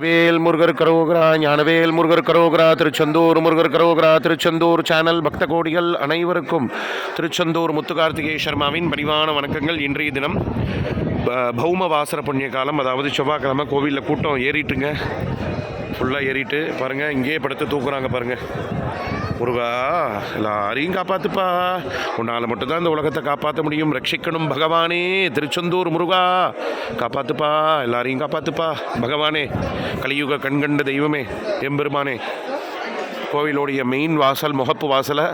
வேல் Murugar கரோகரா Gnanavel Murugar கரோகரா Tiruchendur Murugar கரோகரா Tiruchendur channel பக்த கோடிகள் அனைவருக்கும் திருச்செந்தூர் முத்துகார்த்திகேய சர்மாவின் பணிவான வணக்கங்கள். இன்றைய தினம் பௌம வாசர புண்ணிய காலம், அதாவது செவ்வாய்க்கிழமை. கோவிலில் கூட்டம் ஏறிட்டுங்க, ஃபுல்லாக ஏறிட்டு பாருங்கள், இங்கேயே படுத்து தூக்குறாங்க பாருங்கள். முருகா எல்லாரையும் காப்பாற்றுப்பா, உன்னால் மட்டும்தான் இந்த உலகத்தை காப்பாற்ற முடியும். ரட்சிக்கணும் பகவானே, திருச்செந்தூர் முருகா காப்பாற்றுப்பா, எல்லாரையும் காப்பாற்றுப்பா பகவானே, கலியுக கண்கண்ட தெய்வமே எம்பெருமானே. கோவிலுடைய மெயின் வாசல், முகப்பு வாசலை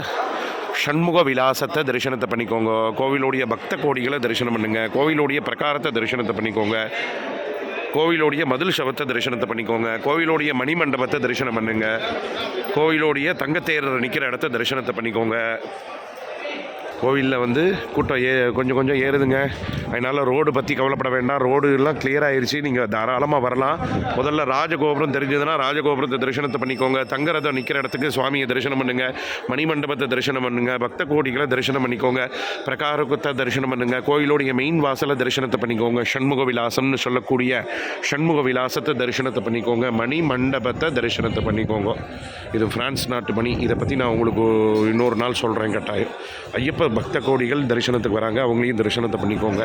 ஷண்முக விலாசத்தை தரிசனத்தை பண்ணிக்கோங்க. கோவிலுடைய பக்த கோடிகளை தரிசனம் பண்ணுங்க. கோவிலுடைய பிரகாரத்தை தரிசனத்தை பண்ணிக்கோங்க. கோவிலுடைய மதில் சவத்தை தரிசனத்தை பண்ணிக்கோங்க. கோவிலுடைய மணிமண்டபத்தை தரிசனம் பண்ணுங்க. கோவிலுடைய தங்கத்தேரர் நிற்கிற இடத்த தரிசனத்தை பண்ணிக்கோங்க. கோவிலில் கூட்டம் கொஞ்சம் கொஞ்சம் ஏறுதுங்க. அதனால் ரோடு பற்றி கவலைப்பட வேண்டாம். ரோடு எல்லாம் கிளியர் ஆயிடுச்சு, நீங்கள் தாராளமாக வரலாம். முதல்ல ராஜகோபுரம் தெரிஞ்சதுன்னா ராஜகோபுரத்தை தரிசனத்தை பண்ணிக்கோங்க. தங்கரதம் நிற்கிற இடத்துக்கு சுவாமியை தரிசனம் பண்ணுங்கள். மணிமண்டபத்தை தரிசனம் பண்ணுங்கள். பக்த கோடிகளை தரிசனம் பண்ணிக்கோங்க. பிரகாரத்தை தரிசனம் பண்ணுங்கள். கோயிலுடைய மெயின் வாசலை தரிசனத்தை பண்ணிக்கோங்க. ஷண்முக விலாசம்னு சொல்லக்கூடிய ஷண்முக விலாசத்தை தரிசனத்தை பண்ணிக்கோங்க. மணிமண்டபத்தை தரிசனத்தை பண்ணிக்கோங்க. இது பிரான்ஸ் நாட்டு மணி. இதை பற்றி நான் உங்களுக்கு இன்னொரு நாள் சொல்கிறேன் கட்டாயம். ஐயப்ப பக்த கோடிகள் தரிசனத்துக்கு வராங்க, அவங்களையும் தரிசனத்தை பண்ணிக்கோங்க.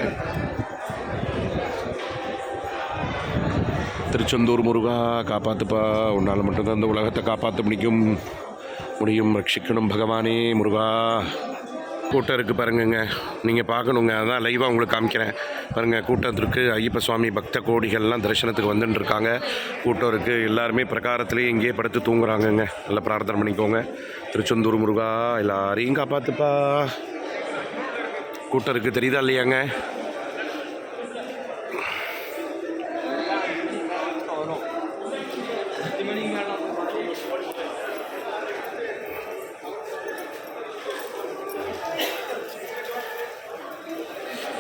திருச்செந்தூர் முருகா காப்பாற்றுப்பா, உன்னால் மட்டும்தான் இந்த உலகத்தை காப்பாற்ற முடியும். ரட்சிக்கணும் பகவானே முருகா. கூட்டம் இருக்குது பாருங்கங்க, நீங்கள் பார்க்கணுங்க. அதான் லைவாக உங்களுக்கு காமிக்கிறேன் பாருங்கள். கூட்டத்திற்கு ஐயப்ப சுவாமி பக்த கோடிகள்லாம் தரிசனத்துக்கு வந்துட்டுருக்காங்க. கூட்டம் இருக்குது, எல்லாருமே பிரகாரத்துலேயே இங்கேயே படுத்து தூங்குறாங்கங்க. நல்லா பிரார்த்தனை பண்ணிக்கோங்க. திருச்செந்தூர் முருகா எல்லாரையும் காப்பாற்றுப்பா. கூட்டம் இருக்குது, தெரியுதா இல்லையாங்க?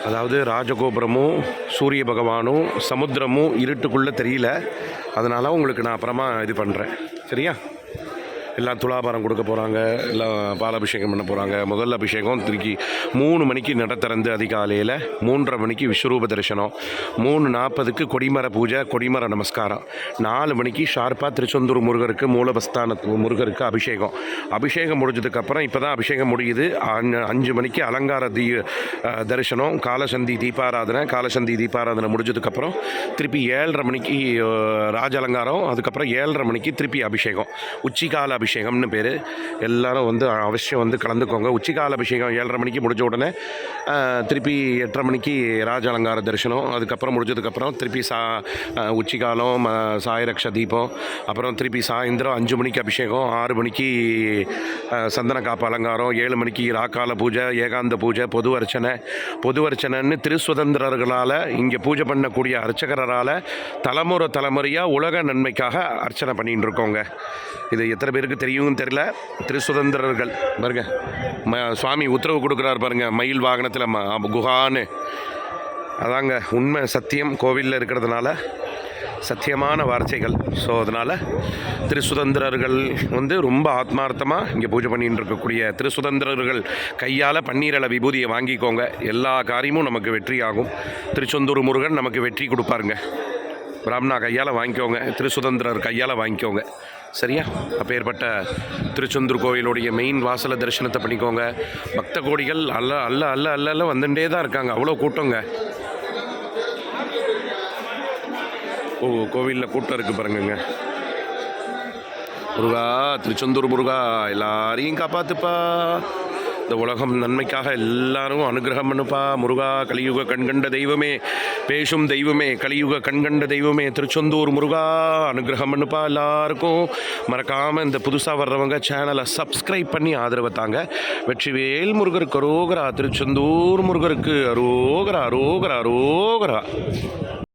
அதாவது ராஜகோபுரமும் சூரிய பகவானும் சமுத்திரமும் இருட்டுக்குள்ளே தெரியல, அதனால் உங்களுக்கு நான் அப்புறமா இது பண்ணுறேன், சரியா? எல்லாம் துலாபாரம் கொடுக்க போகிறாங்க, எல்லாம் பாலாபிஷேகம் பண்ண போகிறாங்க. முதல் அபிஷேகம் திருக்கி 3 மணிக்கு நட திறந்து அதிகாலையில் 3:30 மணிக்கு விஸ்வரூப தரிசனம், 3:40க்கு கொடிமர பூஜை, கொடிமர நமஸ்காரம், 4 மணிக்கு ஷார்ப்பாக திருச்செந்தூர் முருகருக்கு மூலபஸ்தான முருகருக்கு அபிஷேகம் முடிஞ்சதுக்கப்புறம் இப்போ தான் அபிஷேகம் முடியுது. 5 மணிக்கு அலங்கார தரிசனம், காலசந்தி தீபாராதனை முடிஞ்சதுக்கப்புறம் திருப்பி 7:30 மணிக்கு ராஜ அலங்காரம், அதுக்கப்புறம் 7:30 மணிக்கு திருப்பி அபிஷேகம். உச்சிகால அபிஷேகம்னு பேர். எல்லாரும் அவசியம் கலந்துக்கோங்க. உச்சிகால அபிஷேகம் 7:30 மணிக்கு முடிஞ்ச உடனே திருப்பி 8:30 மணிக்கு ராஜ அலங்கார தரிசனம், அதுக்கப்புறம் முடிஞ்சதுக்கப்புறம் திருப்பி உச்சிகாலம் சாயரக்ஷ தீபம், அப்புறம் திருப்பி சாயந்தரம் 5 மணிக்கு அபிஷேகம், 6 மணிக்கு சந்தன காப்பு அலங்காரம், 7 மணிக்கு ராக்கால பூஜை, ஏகாந்த பூஜை, பொது அர்ச்சனைன்னு திருசுதந்திரர்களால் இங்கே பூஜை பண்ணக்கூடிய அர்ச்சகரால் தலைமுறையாக உலக நன்மைக்காக அர்ச்சனை பண்ணிகிட்டு இருக்கோங்க. இது எத்தனை பேருக்கு தெரியும்னு தெரியல. திருசுதந்திரர்கள் பாருங்க, சுவாமி உத்தரவு கொடுக்குறாரு பாருங்க, மயில் வாகனத்தில் குஹான்னு. அதாங்க உண்மை, சத்தியம். கோவிலில் இருக்கிறதுனால சத்தியமான வார்த்தைகள். ஸோ அதனால் திருசுதந்திரர்கள் ரொம்ப ஆத்மார்த்தமாக இங்கே பூஜை பண்ணிட்டு இருக்கக்கூடிய திருசுதந்திரர்கள் கையால் பன்னீரள விபூதியை வாங்கிக்கோங்க. எல்லா காரியமும் நமக்கு வெற்றி ஆகும். திருச்செந்தூர் முருகன் நமக்கு வெற்றி கொடுப்பாருங்க. பிராமணா கையால் வாங்கிக்கோங்க, திருசுதந்திரர் கையால் வாங்கிக்கோங்க, சரியா? அப்பேற்பட்ட திருச்செந்தூர் கோவிலுடைய மெயின் வாசலை தரிசனத்தை பண்ணிக்கோங்க. பக்த கோடிகள் அல்ல வந்துட்டே தான் இருக்காங்க. அவ்வளோ கூட்டங்க. கோவிலில் கூட்டம் இருக்குது பாருங்கங்க. முருகா திருச்செந்தூர் முருகா எல்லாரையும் காப்பாற்றுப்பா. இந்த உலகம் நன்மைக்காக எல்லாரும் அனுகிரகம் பண்ணுப்பா முருகா. கலியுக கண்கண்ட தெய்வமே, பேசும் தெய்வமே, கலியுக கண்கண்ட தெய்வமே திருச்செந்தூர் முருகா அனுகிரகம் பண்ணுப்பா. எல்லாருக்கும் மறக்காமல் இந்த புதுசாக வர்றவங்க சேனலை சப்ஸ்கிரைப் பண்ணி ஆதரவை தாங்க. வெற்றிவேல் முருகருக்கு அரோகரா, திருச்செந்தூர் முருகருக்கு அரோகரா.